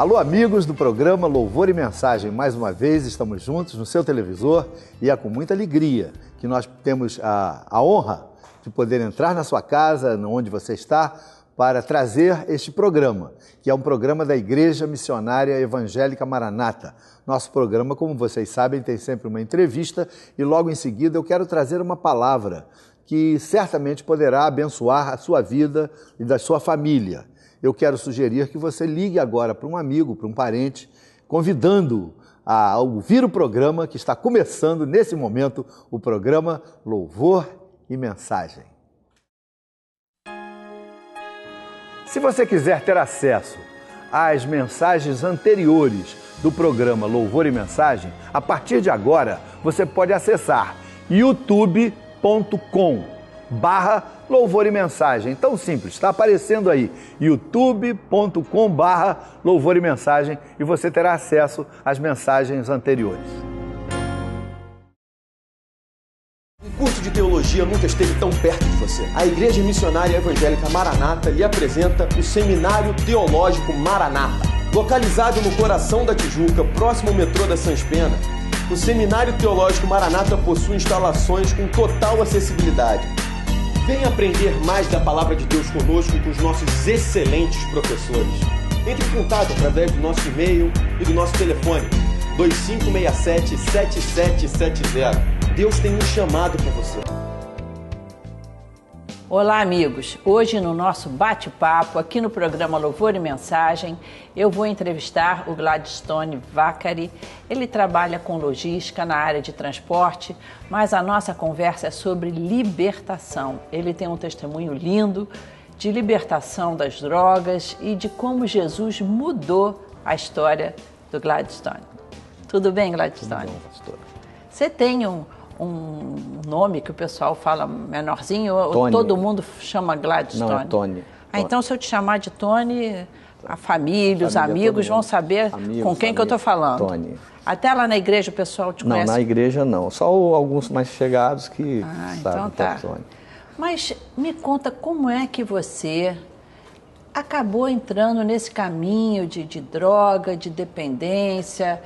Alô, amigos do programa Louvor e Mensagem. Mais uma vez estamos juntos no seu televisor e é com muita alegria que nós temos a honra de poder entrar na sua casa, onde você está, para trazer este programa, que é um programa da Igreja Missionária Evangélica Maranata. Nosso programa, como vocês sabem, tem sempre uma entrevista e logo em seguida eu quero trazer uma palavra que certamente poderá abençoar a sua vida e da sua família. Eu quero sugerir que você ligue agora para um amigo, para um parente, convidando-o a ouvir o programa que está começando nesse momento, o programa Louvor e Mensagem. Se você quiser ter acesso às mensagens anteriores do programa Louvor e Mensagem, a partir de agora você pode acessar youtube.com/Louvor e Mensagem. Tão simples, está aparecendo aí, youtube.com/Louvor e Mensagem, e você terá acesso às mensagens anteriores. Um curso de teologia nunca esteve tão perto de você. A Igreja Missionária Evangélica Maranata lhe apresenta o Seminário Teológico Maranata. Localizado no coração da Tijuca, próximo ao metrô da Sans Pena, o Seminário Teológico Maranata possui instalações com total acessibilidade. Venha aprender mais da Palavra de Deus conosco com os nossos excelentes professores. Entre em contato através do nosso e-mail e do nosso telefone 2567-7770. Deus tem um chamado para você. Olá, amigos. Hoje no nosso bate-papo aqui no programa Louvor e Mensagem, eu vou entrevistar o Gladstone Vacari. Ele trabalha com logística na área de transporte, mas a nossa conversa é sobre libertação. Ele tem um testemunho lindo de libertação das drogas e de como Jesus mudou a história do Gladstone. Tudo bem, Gladstone? Tudo bom, pastor. Você tem um nome que o pessoal fala menorzinho, ou Tony. todo mundo chama Gladstone? Não, é Tony. Então, se eu te chamar de Tony, a família, os amigos vão saber com quem que eu estou falando. Tony. Até lá na igreja o pessoal te conhece? Não, na igreja não. Só alguns mais chegados que sabem então tá. que é Tony. Mas me conta como é que você acabou entrando nesse caminho de droga, de dependência.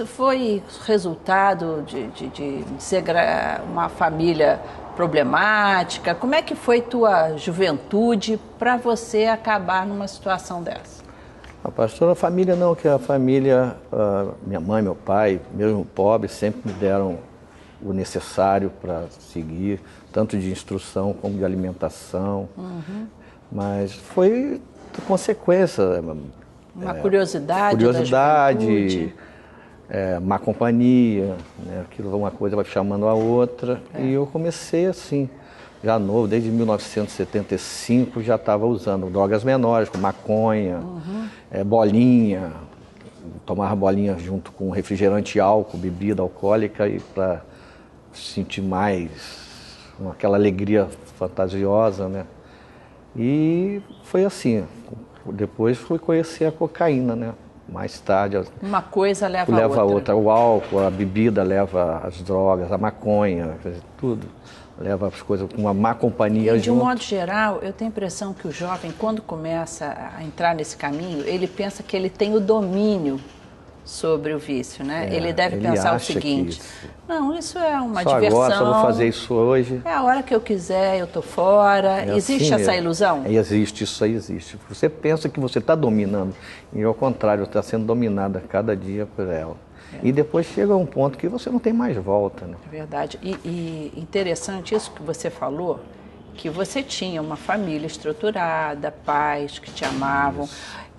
Foi resultado de ser uma família problemática? Como é que foi tua juventude para você acabar numa situação dessa? Pastor, a família não, que a família, minha mãe, meu pai, mesmo pobres, sempre me deram o necessário para seguir, tanto de instrução como de alimentação. Uhum. Mas foi consequência. Uma curiosidade da juventude. Má companhia, né? Aquilo, uma coisa vai chamando a outra. E eu comecei assim, já novo, desde 1975 já estava usando drogas menores, como maconha, bolinha. Tomava bolinha junto com refrigerante e álcool, bebida alcoólica, e para sentir mais aquela alegria fantasiosa, né? E foi assim. Depois fui conhecer a cocaína, né? Mais tarde. Uma coisa leva a outra. O álcool, a bebida leva as drogas, a maconha, tudo. Leva as coisas com uma má companhia junto. De um modo geral, eu tenho a impressão que o jovem, quando começa a entrar nesse caminho, ele pensa que ele tem o domínio sobre o vício, né? Ele deve pensar o seguinte: não, isso é uma diversão. Agora, só vou fazer isso hoje. É a hora que eu quiser, eu tô fora. Existe essa ilusão? Existe, isso aí existe. Você pensa que você está dominando, e ao contrário, está sendo dominada cada dia por ela. E depois chega um ponto que você não tem mais volta, né? É verdade. E interessante isso que você falou, que você tinha uma família estruturada, pais que te amavam.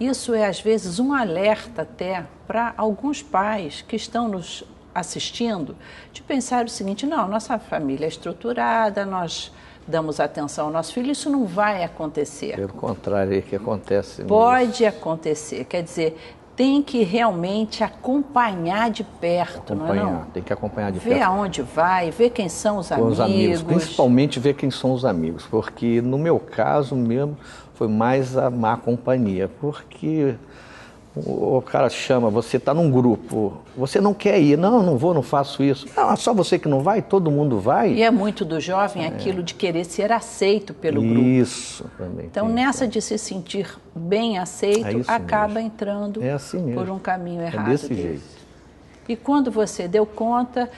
Isso é, às vezes, um alerta até para alguns pais que estão nos assistindo, de pensar o seguinte: não, nossa família é estruturada, nós damos atenção ao nosso filho, isso não vai acontecer. Pelo contrário, é que acontece. Pode acontecer, quer dizer, tem que realmente acompanhar de perto, não é não? Tem que acompanhar de perto. Ver aonde vai, ver quem são os amigos. Principalmente ver quem são os amigos, porque no meu caso mesmo foi mais a má companhia, porque O cara chama, você está num grupo, você não quer ir, não vou, não faço isso. Não, é só você que não vai, todo mundo vai. E é muito do jovem aquilo de querer ser aceito pelo grupo. Isso também. Então, nessa de se sentir bem aceito, acaba entrando por um caminho errado. É desse jeito. E quando você deu conta,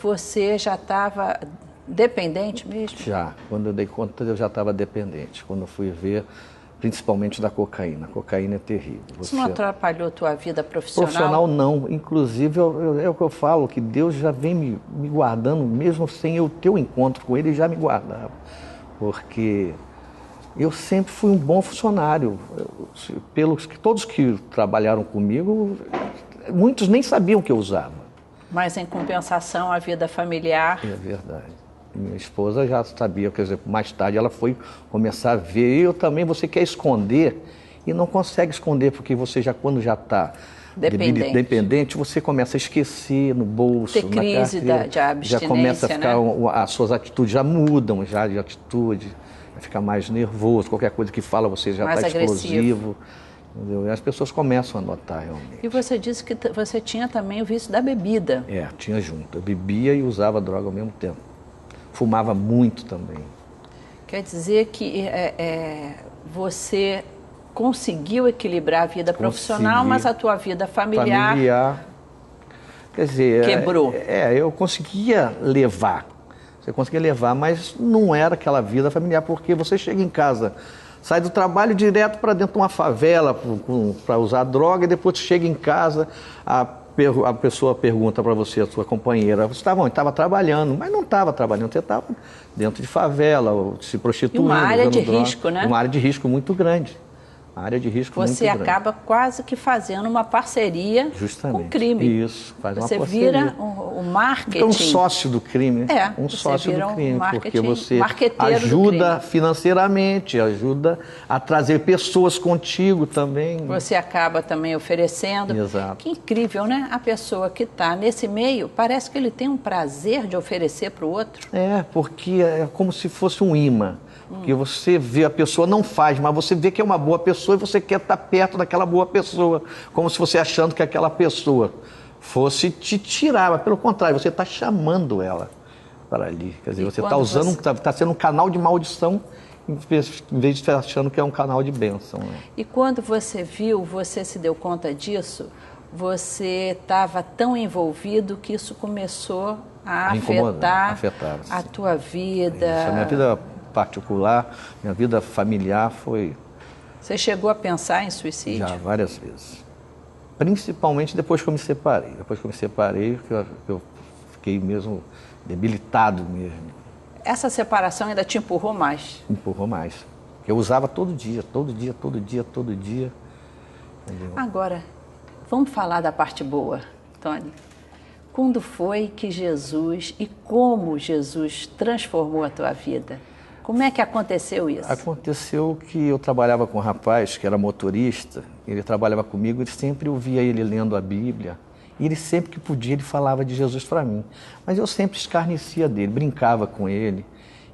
você já estava dependente mesmo? Já, quando eu dei conta eu já estava dependente, quando eu fui ver, principalmente da cocaína. A cocaína é terrível. Isso não atrapalhou a tua vida profissional? Profissional não, inclusive é o que eu falo, que Deus já vem me guardando, mesmo sem eu ter o encontro com Ele, já me guardava, porque eu sempre fui um bom funcionário. Todos que trabalharam comigo, muitos nem sabiam que eu usava. Mas em compensação a vida familiar... É verdade. Minha esposa já sabia, quer dizer, mais tarde ela foi começar a ver. Eu também, você quer esconder e não consegue esconder, porque você já, quando já está dependente, você começa a esquecer no bolso, ter crise de abstinência, já começa a ficar, né? As suas atitudes já mudam, já de atitude, fica mais nervoso, qualquer coisa que fala você já está explosivo. Entendeu? E as pessoas começam a notar realmente. E você disse que você tinha também o vício da bebida. Tinha junto. Eu bebia e usava droga ao mesmo tempo. Fumava muito também. Quer dizer que você conseguiu equilibrar a vida profissional, mas a tua vida familiar quer dizer, quebrou. Eu conseguia levar. Você conseguia levar, mas não era aquela vida familiar, porque você chega em casa, sai do trabalho direto para dentro de uma favela para usar droga, e depois chega em casa, a pessoa pergunta para você, a sua companheira, você estava onde? Estava trabalhando, mas não estava trabalhando, você estava dentro de favela, se prostituindo. E uma área de risco, né? Uma área de risco muito grande. Uma área de risco muito grande. Você acaba quase que fazendo uma parceria com o crime. Isso, faz uma parceria. Você vira o marketing. É um sócio do crime. Um sócio do crime, porque você marqueteiro ajuda financeiramente, ajuda a trazer pessoas contigo também. Você acaba também oferecendo. Exato. Que incrível, né? A pessoa que está nesse meio, parece que ele tem um prazer de oferecer para o outro. Porque é como se fosse um imã. Porque você vê a pessoa, não faz, mas você vê que é uma boa pessoa e você quer estar perto daquela boa pessoa. Como se você achando que aquela pessoa fosse te tirar, mas pelo contrário, você está chamando ela para ali. Quer dizer, você está usando, está sendo um canal de maldição, em vez de estar achando que é um canal de bênção. Né? E quando você se deu conta disso, você estava tão envolvido que isso começou a afetar a tua vida. A minha vida particular, minha vida familiar foi... Você chegou a pensar em suicídio? Já, várias vezes. Principalmente depois que eu me separei. Depois que eu me separei, eu fiquei mesmo debilitado mesmo. Essa separação ainda te empurrou mais? Empurrou mais. Eu usava todo dia. Entendeu? Agora, vamos falar da parte boa, Tony. Quando foi que Jesus e como Jesus transformou a tua vida? Como é que aconteceu isso? Aconteceu que eu trabalhava com um rapaz que era motorista, ele trabalhava comigo, ele sempre ouvia ele lendo a Bíblia, e ele sempre que podia ele falava de Jesus para mim. Mas eu sempre escarnecia dele, brincava com ele,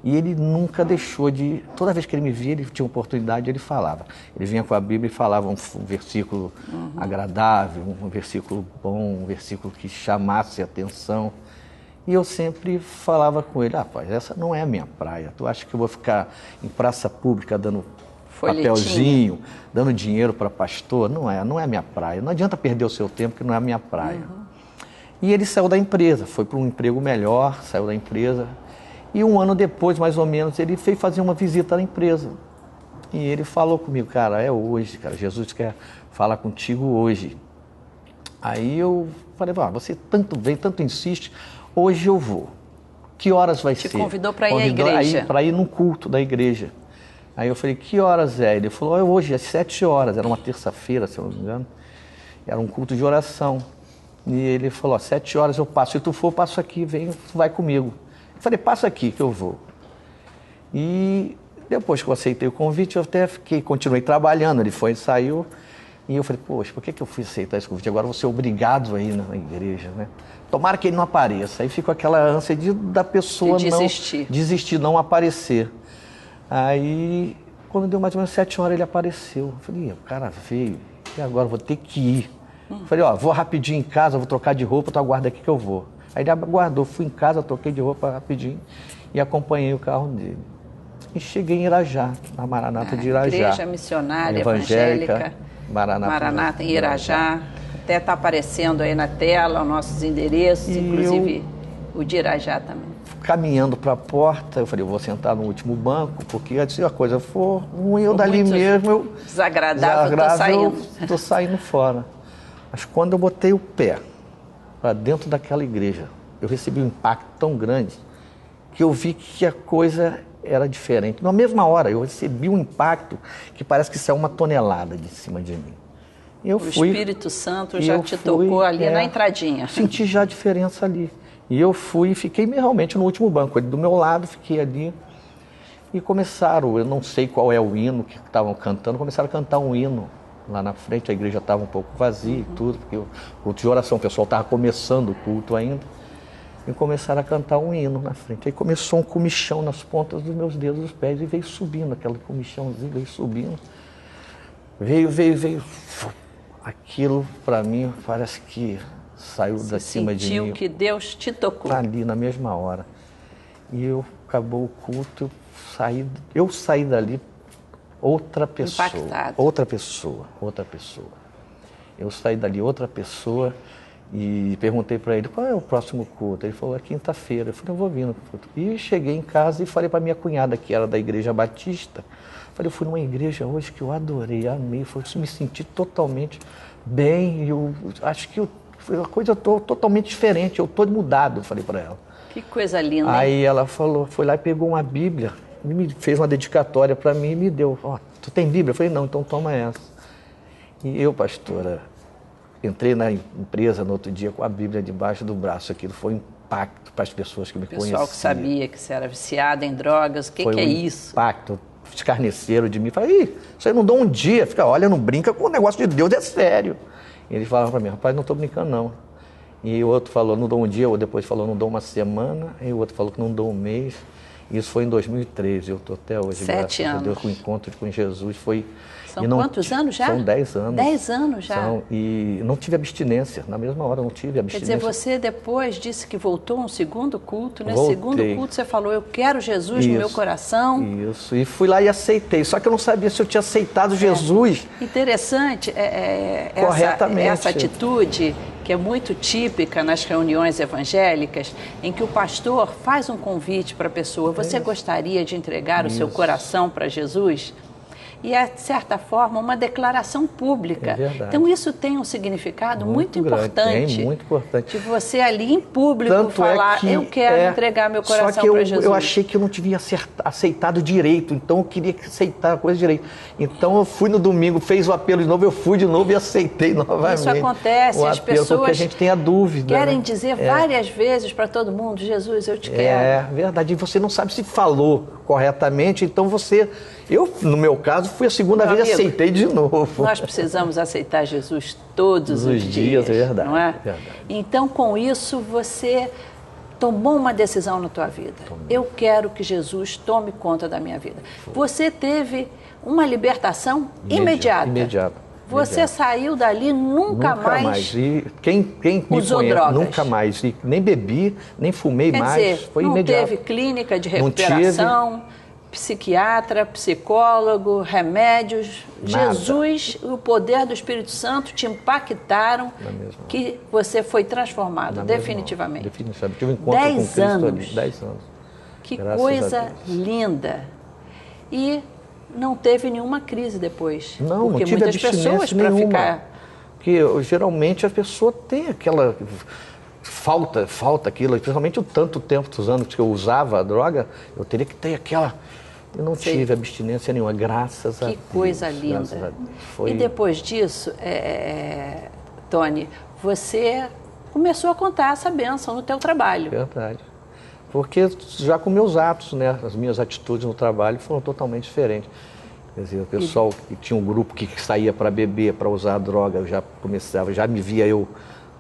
e ele nunca deixou de... Toda vez que ele me via, ele tinha oportunidade, ele falava. Ele vinha com a Bíblia e falava um versículo agradável, um versículo bom, um versículo que chamasse a atenção. E eu sempre falava com ele, rapaz, essa não é a minha praia. Tu acha que eu vou ficar em praça pública dando papelzinho, dando dinheiro para pastor? Não é a minha praia. Não adianta perder o seu tempo, que não é a minha praia. E ele saiu da empresa, foi para um emprego melhor, saiu da empresa. E um ano depois, mais ou menos, ele veio fazer uma visita na empresa. E ele falou comigo, cara, é hoje, cara, Jesus quer falar contigo hoje. Aí eu falei, você tanto vem, tanto insiste, hoje eu vou. Que horas vai ser? Te convidou para ir à igreja? Para ir num culto da igreja. Aí eu falei, que horas é? Ele falou, hoje, às 7 horas, era uma terça-feira, se eu não me engano. Era um culto de oração. E ele falou, 7 horas eu passo. Se tu for, eu passo aqui, vem, tu vai comigo. Eu falei, passa aqui que eu vou. E depois que eu aceitei o convite, eu até continuei trabalhando. Ele foi, saiu. E eu falei, poxa, por que eu fui aceitar esse convite? Agora eu vou ser obrigado a ir na igreja, né? Tomara que ele não apareça. Aí ficou aquela ânsia da pessoa desistir, não aparecer. Aí, quando deu mais ou menos 7 horas, ele apareceu. Eu falei, o cara veio. E agora vou ter que ir. Falei, ó, vou rapidinho em casa, vou trocar de roupa, tu aguarda aqui que eu vou. Aí ele aguardou, fui em casa, troquei de roupa rapidinho e acompanhei o carro dele. E cheguei em Irajá, na Maranata de Irajá. Igreja Missionária Evangélica Maranata em Irajá. Até está aparecendo aí na tela os nossos endereços, inclusive o de Irajá também. Caminhando para a porta, eu falei, eu vou sentar no último banco, porque se a coisa for ruim, eu dali mesmo... Eu, desagradável, estou saindo fora. Mas quando eu botei o pé para dentro daquela igreja, eu recebi um impacto tão grande que eu vi que a coisa era diferente. Na mesma hora, eu recebi um impacto que parece que saiu uma tonelada de cima de mim. O Espírito Santo já te tocou ali na entradinha. Senti já a diferença ali. E eu fui e fiquei realmente no último banco. Ele do meu lado, fiquei ali. E começaram, eu não sei qual é o hino que estavam cantando, começaram a cantar um hino lá na frente. A igreja estava um pouco vazia e tudo, porque o culto de oração, o pessoal estava começando o culto ainda. E começaram a cantar um hino na frente. Aí começou um comichão nas pontas dos meus dedos dos pés e veio subindo, aquele comichãozinho veio subindo. Veio. Aquilo, para mim, parece que saiu da cima de mim. Sentiu que Deus te tocou. Ali, na mesma hora. E acabou o culto, eu saí dali outra pessoa. Impactado. Outra pessoa. Eu saí dali outra pessoa e perguntei para ele, qual é o próximo culto? Ele falou, é quinta-feira. Eu falei, eu vou vir no culto. E cheguei em casa e falei para minha cunhada, que era da Igreja Batista. Falei, eu fui numa igreja hoje que eu adorei, amei, me senti totalmente bem. Eu acho que foi uma coisa totalmente diferente, eu estou mudado, falei para ela. Que coisa linda. Aí ela falou, foi lá e pegou uma Bíblia, me fez uma dedicatória para mim e me deu. Ó, tu tem Bíblia? Eu falei, não, então toma essa. E eu, pastora, entrei na empresa no outro dia com a Bíblia debaixo do braço. Aquilo foi um impacto para as pessoas que me conheciam. O pessoal que sabia que você era viciada em drogas, o que é isso? Impacto, escarneceram de mim. Falei, isso aí não dou um dia. Fica, olha, não brinca com o negócio de Deus, é sério. E ele falava para mim, rapaz, não estou brincando não. E o outro falou, não dou um dia, ou depois falou, não dou uma semana. E o outro falou que não dou um mês. Isso foi em 2013, eu estou até hoje, 7 anos. graças a Deus, com o encontro com Jesus. São quantos anos já? São 10 anos. 10 anos já? E não tive abstinência, na mesma hora não tive abstinência. Quer dizer, você depois disse que voltou a um segundo culto, nesse Voltei. segundo culto você falou, eu quero Jesus no meu coração. Isso, e fui lá e aceitei, só que eu não sabia se eu tinha aceitado Jesus. Interessante Corretamente. essa atitude, que é muito típica nas reuniões evangélicas, em que o pastor faz um convite para a pessoa, você gostaria de entregar o seu coração para Jesus? E é, de certa forma, uma declaração pública. É verdade. Então, isso tem um significado muito importante. Muito importante. De você ali em público Tanto falar, eu quero entregar meu coração para Jesus. Eu achei que eu não tinha aceitado direito, então eu queria aceitar a coisa direito. Então eu fui no domingo, fez o apelo de novo, eu fui de novo e aceitei novamente. Isso acontece, as pessoas porque a gente tem a dúvida. Querem dizer várias vezes para todo mundo, Jesus, eu te quero. É verdade, e você não sabe se falou corretamente, então eu, no meu caso, fui a segunda vez e aceitei de novo. Nós precisamos aceitar Jesus todos os dias, é verdade, não é? Verdade. Então, com isso, você tomou uma decisão na tua vida. Eu quero que Jesus tome conta da minha vida. Você teve uma libertação imediata. Você saiu dali nunca mais. E quem me usou conhece, drogas. nunca mais. E nem bebi, nem fumei mais. Quer dizer, foi não imediato. teve clínica de recuperação, psiquiatra, psicólogo, remédios. Nada. Jesus e o poder do Espírito Santo te impactaram que você foi transformado definitivamente. Definitivamente. Tive um encontro com Cristo ali. 10 anos. Que Graças coisa linda. E não teve nenhuma crise depois. Não porque tive muitas pessoas nenhuma. para ficar. Porque geralmente a pessoa tem aquela falta aquilo, principalmente o tanto tempo dos anos que eu usava a droga, eu teria que ter aquela. Eu não tive abstinência nenhuma, graças a Deus. Que coisa linda. Foi... E depois disso, Tony, você começou a contar essa bênção no teu trabalho. Verdade. Porque já com meus atos, né, as minhas atitudes no trabalho foram totalmente diferentes. Quer dizer, o pessoal que tinha um grupo que saía para beber, para usar droga, eu já começava, já me via eu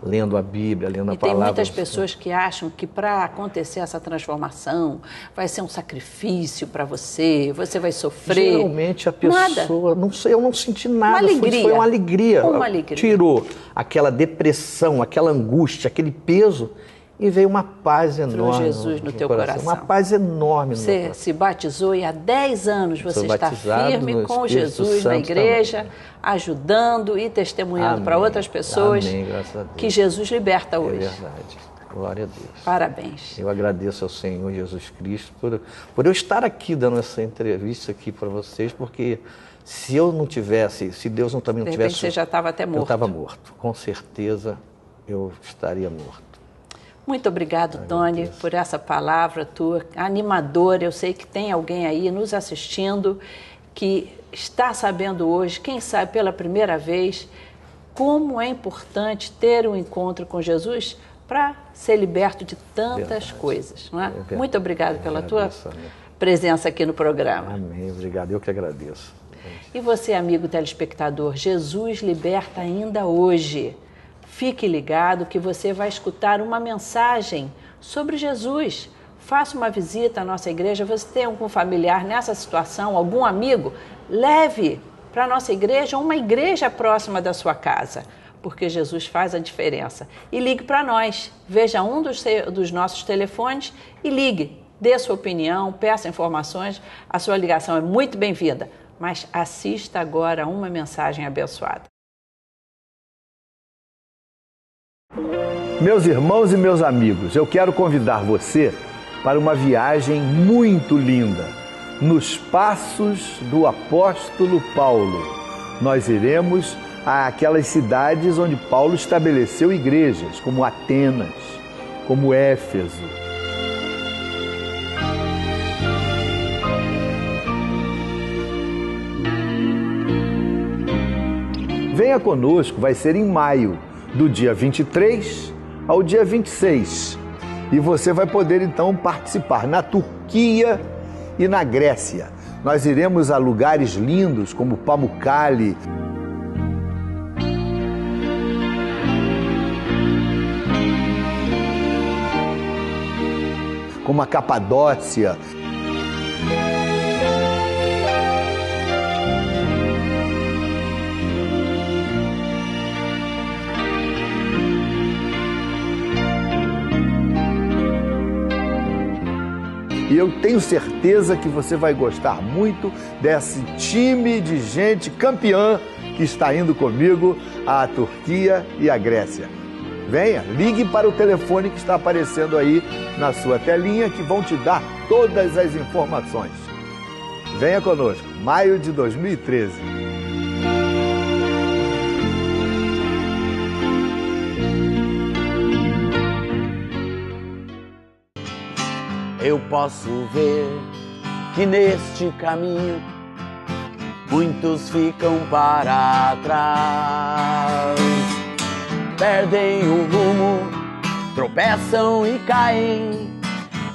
lendo a Bíblia, lendo a E tem palavra. muitas pessoas que acham que para acontecer essa transformação vai ser um sacrifício para você, você vai sofrer. Geralmente a pessoa, não sei, eu não senti nada. Uma alegria. Foi uma alegria. Uma alegria. Tirou aquela depressão, aquela angústia, aquele peso e veio uma paz enorme. Jesus no teu coração. Uma paz enorme no meu Você coração. se batizou e há 10 anos você Sou está batizado firme no com Espírito Jesus na Santo igreja, também. ajudando e testemunhando para Amém. outras pessoas. Amém, graças a Deus. Que Jesus liberta hoje. É verdade. Glória a Deus. Parabéns. Eu agradeço ao Senhor Jesus Cristo por eu estar aqui dando essa entrevista aqui para vocês, porque se eu não tivesse, se Deus também não De tivesse... repente você já estava até morto. Eu estava morto. Com certeza eu estaria morto. Muito obrigado, Tony, por essa palavra tua, animadora. Eu sei que tem alguém aí nos assistindo que está sabendo hoje, quem sabe pela primeira vez, como é importante ter um encontro com Jesus para ser liberto de tantas coisas, não é? Muito obrigado pela tua presença aqui no programa. Amém, obrigado. Eu que agradeço. E você, amigo telespectador, Jesus liberta ainda hoje. Fique ligado que você vai escutar uma mensagem sobre Jesus. Faça uma visita à nossa igreja. Você tem algum familiar nessa situação, algum amigo? Leve para a nossa igreja ou uma igreja próxima da sua casa, porque Jesus faz a diferença. E ligue para nós. Veja um dos nossos telefones e ligue. Dê sua opinião, peça informações. A sua ligação é muito bem-vinda. Mas assista agora uma mensagem abençoada. Meus irmãos e meus amigos, eu quero convidar você para uma viagem muito linda. Nos passos do apóstolo Paulo, nós iremos àquelas cidades onde Paulo estabeleceu igrejas, como Atenas, como Éfeso. Venha conosco, vai ser em maio, do dia 23 ao dia 26. E você vai poder então participar na Turquia e na Grécia. Nós iremos a lugares lindos como Pamukkale, como a Capadócia. E eu tenho certeza que você vai gostar muito desse time de gente campeã que está indo comigo à Turquia e à Grécia. Venha, ligue para o telefone que está aparecendo aí na sua telinha, que vão te dar todas as informações. Venha conosco, maio de 2013. Eu posso ver que neste caminho muitos ficam para trás, perdem o rumo, tropeçam e caem,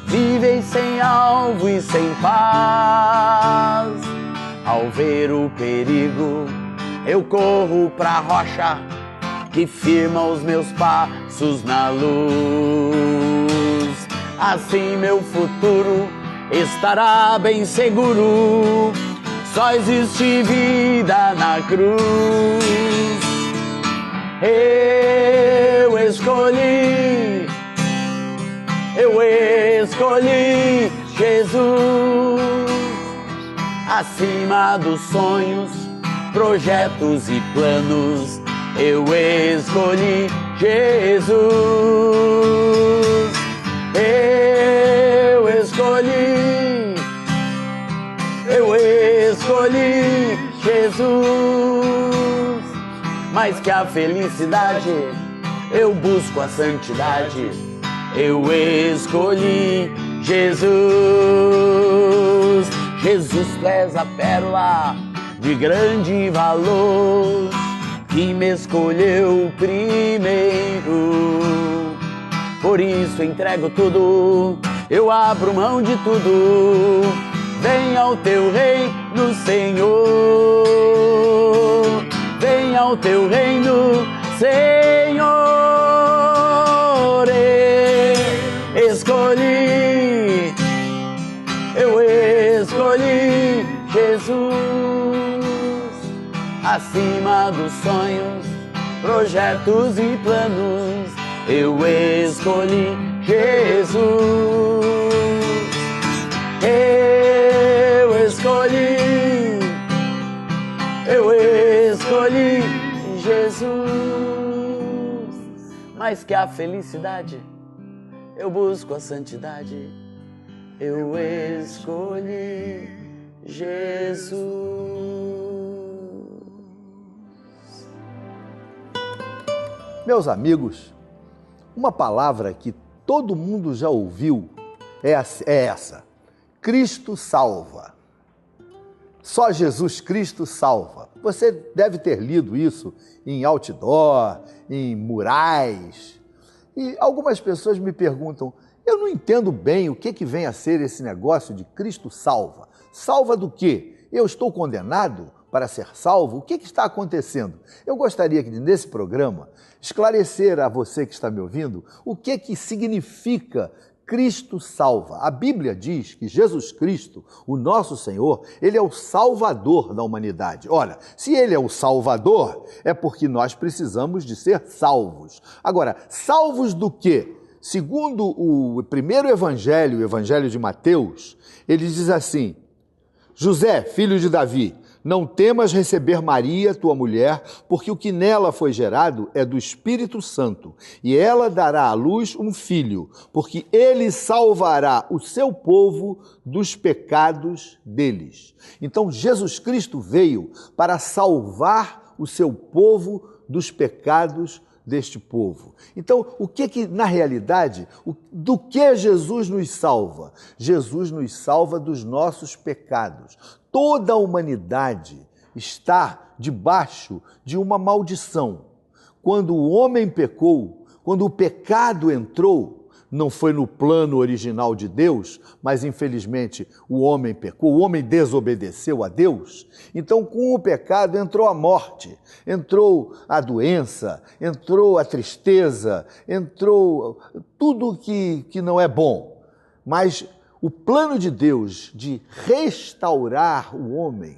vivem sem alvo e sem paz. Ao ver o perigo, eu corro pra rocha que firma os meus passos na luz. Assim meu futuro estará bem seguro, só existe vida na cruz. Eu escolhi Jesus, acima dos sonhos, projetos e planos. Eu escolhi Jesus. Eu escolhi Jesus. Mais que a felicidade, eu busco a santidade. Eu escolhi Jesus. Jesus, tu és a pérola de grande valor, que me escolheu primeiro. Por isso entrego tudo, eu abro mão de tudo. Venha ao teu reino, Senhor. Venha ao teu reino, Senhor. escolhi Jesus acima dos sonhos, projetos e planos. Eu escolhi Jesus. Eu escolhi Jesus. Mais que a felicidade, eu busco a santidade. Eu escolhi Jesus. Meus amigos, uma palavra que todo mundo já ouviu é essa: Cristo salva. Só Jesus Cristo salva. Você deve ter lido isso em outdoor, em murais. E algumas pessoas me perguntam, eu não entendo bem o que vem a ser esse negócio de Cristo salva. Salva do quê? Eu estou condenado para ser salvo? O que está acontecendo? Eu gostaria que nesse programa esclarecer a você que está me ouvindo o que significa Cristo salva. A Bíblia diz que Jesus Cristo, o nosso Senhor, Ele é o Salvador da humanidade. Ora, se Ele é o Salvador, é porque nós precisamos de ser salvos. Agora, salvos do quê? Segundo o primeiro evangelho, o evangelho de Mateus, ele diz assim: José, filho de Davi, não temas receber Maria, tua mulher, porque o que nela foi gerado é do Espírito Santo, e ela dará à luz um filho, porque ele salvará o seu povo dos pecados deles. Então, Jesus Cristo veio para salvar o seu povo dos pecados deste povo. Então, na realidade, do que Jesus nos salva? Jesus nos salva dos nossos pecados. Toda a humanidade está debaixo de uma maldição. Quando o homem pecou, quando o pecado entrou, não foi no plano original de Deus, mas infelizmente o homem pecou, o homem desobedeceu a Deus. Então, com o pecado entrou a morte, entrou a doença, entrou a tristeza, entrou tudo que não é bom. Mas o plano de Deus de restaurar o homem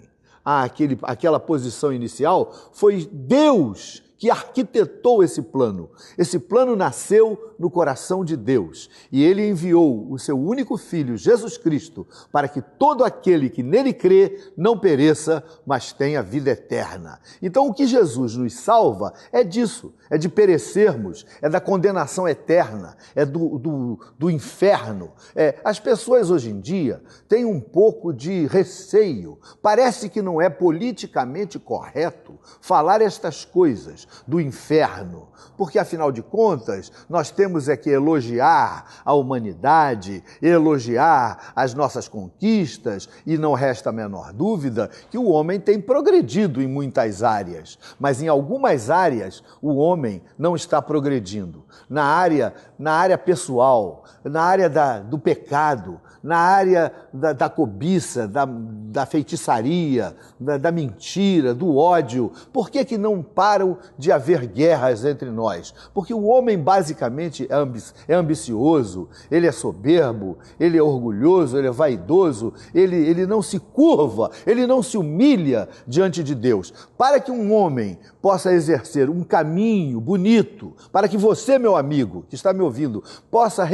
àquela posição inicial, foi Deus que arquitetou esse plano. Esse plano nasceu no coração de Deus e Ele enviou o seu único Filho, Jesus Cristo, para que todo aquele que nele crê não pereça, mas tenha vida eterna. Então o que Jesus nos salva é disso, é de perecermos, é da condenação eterna, é do inferno. As pessoas hoje em dia têm um pouco de receio, parece que não é politicamente correto falar estas coisas do inferno, porque afinal de contas nós temos que elogiar a humanidade, elogiar as nossas conquistas, e não resta a menor dúvida que o homem tem progredido em muitas áreas, mas em algumas áreas o homem não está progredindo. Na área pessoal, na área do pecado, na área da cobiça, da feitiçaria, da mentira, do ódio. Por que não param de haver guerras entre nós? Porque o homem basicamente é ambicioso, ele é soberbo, ele é orgulhoso, ele é vaidoso, ele não se curva, ele não se humilha diante de Deus. Para que um homem possa exercer um caminho bonito, para que você, meu amigo, que está me ouvindo, possa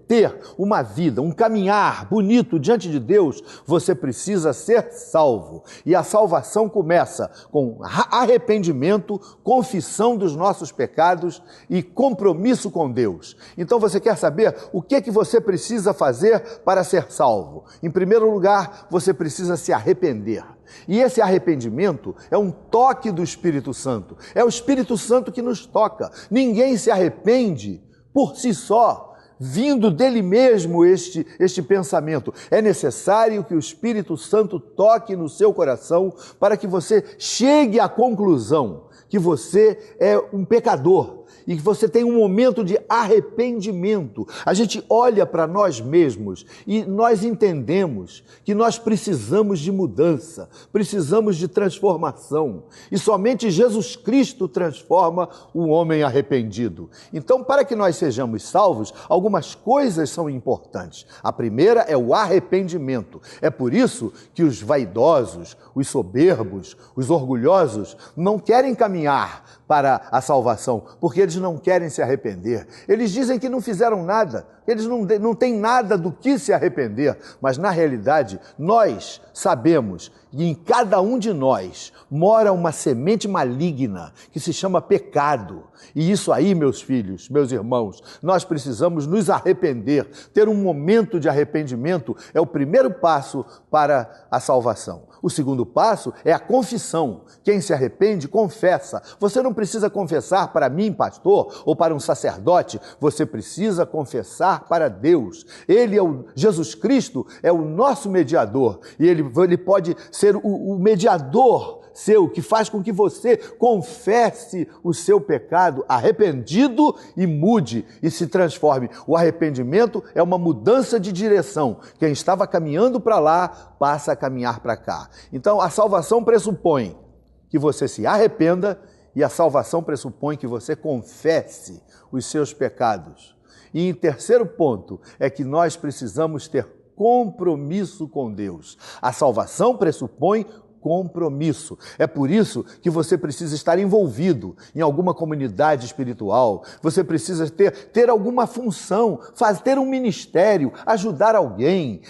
ter uma vida, um caminhar bonito diante de Deus, você precisa ser salvo. E a salvação começa com arrependimento, confissão dos nossos pecados e compromisso com Deus. Então você quer saber o que você precisa fazer para ser salvo? Em primeiro lugar, você precisa se arrepender. E esse arrependimento é um toque do Espírito Santo. É o Espírito Santo que nos toca. Ninguém se arrepende por si só, vindo dele mesmo este pensamento. É necessário que o Espírito Santo toque no seu coração para que você chegue à conclusão que você é um pecador, Senhor e que você tem um momento de arrependimento. A gente olha para nós mesmos e nós entendemos que nós precisamos de mudança, precisamos de transformação. E somente Jesus Cristo transforma o homem arrependido. Então, para que nós sejamos salvos, algumas coisas são importantes. A primeira é o arrependimento. É por isso que os vaidosos, os soberbos, os orgulhosos não querem caminhar para a salvação, porque eles não querem se arrepender. Eles dizem que não fizeram nada, eles não têm nada do que se arrepender, mas na realidade nós sabemos que em cada um de nós mora uma semente maligna que se chama pecado. E isso aí, meus filhos, meus irmãos, nós precisamos nos arrepender. Ter um momento de arrependimento é o primeiro passo para a salvação. O segundo passo é a confissão. Quem se arrepende, confessa. Você não precisa confessar para mim, pastor, ou para um sacerdote. Você precisa confessar para Deus. Jesus Cristo é o nosso mediador. E ele pode ser o mediador seu, que faz com que você confesse o seu pecado arrependido e mude e se transforme. O arrependimento é uma mudança de direção. Quem estava caminhando para lá, passa a caminhar para cá. Então, a salvação pressupõe que você se arrependa e a salvação pressupõe que você confesse os seus pecados. E em terceiro ponto, é que nós precisamos ter compromisso com Deus. A salvação pressupõe compromisso. É por isso que você precisa estar envolvido em alguma comunidade espiritual, você precisa ter alguma função, ter um ministério, ajudar alguém,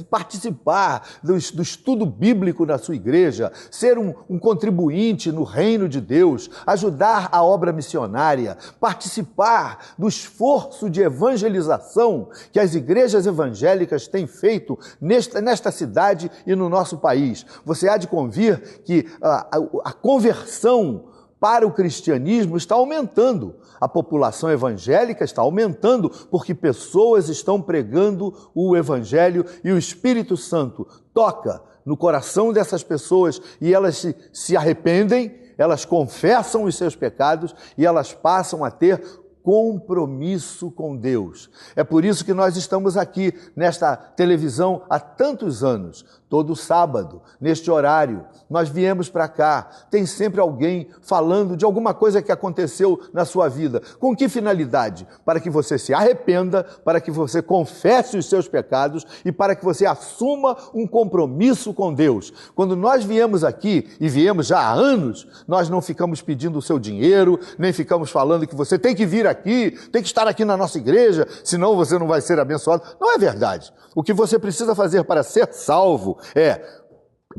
participar do estudo bíblico na sua igreja, ser um contribuinte no reino de Deus, ajudar a obra missionária, participar do esforço de evangelização que as igrejas evangélicas têm feito nesta cidade e no nosso país. Você há de convir que a conversão para o cristianismo está aumentando. A população evangélica está aumentando porque pessoas estão pregando o evangelho e o Espírito Santo toca no coração dessas pessoas e elas se arrependem, elas confessam os seus pecados e elas passam a ter compromisso com Deus. É por isso que nós estamos aqui nesta televisão há tantos anos, todo sábado, neste horário. Nós viemos para cá, tem sempre alguém falando de alguma coisa que aconteceu na sua vida. Com que finalidade? Para que você se arrependa, para que você confesse os seus pecados e para que você assuma um compromisso com Deus. Quando nós viemos aqui, e viemos já há anos, nós não ficamos pedindo o seu dinheiro, nem ficamos falando que você tem que vir aqui, tem que estar aqui na nossa igreja, senão você não vai ser abençoado. Não é verdade. O que você precisa fazer para ser salvo é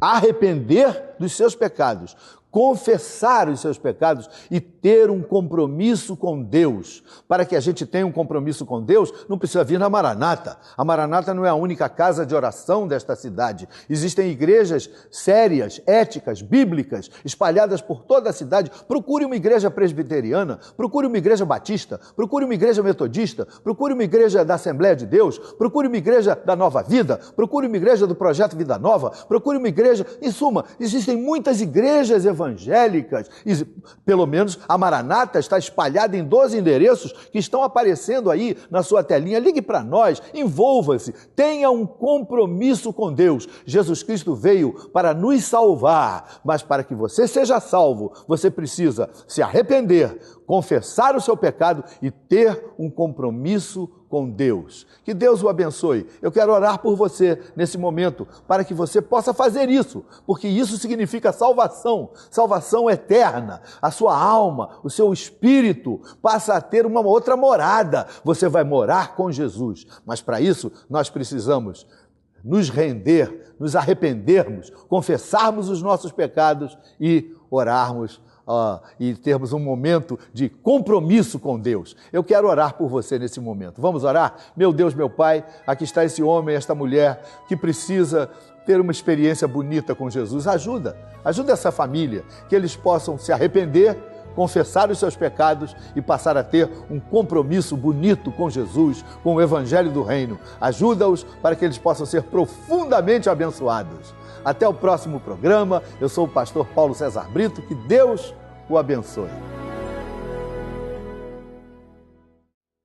arrepender dos seus pecados, confessar os seus pecados e ter um compromisso com Deus. Para que a gente tenha um compromisso com Deus, não precisa vir na Maranata. A Maranata não é a única casa de oração desta cidade. Existem igrejas sérias, éticas, bíblicas, espalhadas por toda a cidade. Procure uma igreja presbiteriana, procure uma igreja batista, procure uma igreja metodista, procure uma igreja da Assembleia de Deus, procure uma igreja da Nova Vida, procure uma igreja do Projeto Vida Nova, procure uma igreja... Em suma, existem muitas igrejas evangélicas, e pelo menos a Maranata está espalhada em 12 endereços que estão aparecendo aí na sua telinha. Ligue para nós, envolva-se, tenha um compromisso com Deus. Jesus Cristo veio para nos salvar, mas para que você seja salvo, você precisa se arrepender, confessar o seu pecado e ter um compromisso com Deus. Que Deus o abençoe. Eu quero orar por você nesse momento, para que você possa fazer isso, porque isso significa salvação, salvação eterna. A sua alma, o seu espírito passa a ter uma outra morada. Você vai morar com Jesus, mas para isso nós precisamos nos render, nos arrependermos, confessarmos os nossos pecados e orarmos e termos um momento de compromisso com Deus. Eu quero orar por você nesse momento. Vamos orar? Meu Deus, meu Pai, aqui está esse homem, esta mulher que precisa ter uma experiência bonita com Jesus. Ajuda essa família, que eles possam se arrepender, confessar os seus pecados e passar a ter um compromisso bonito com Jesus, com o Evangelho do Reino. Ajuda-os para que eles possam ser profundamente abençoados. Até o próximo programa. Eu sou o pastor Paulo César Brito. Que Deus o abençoe.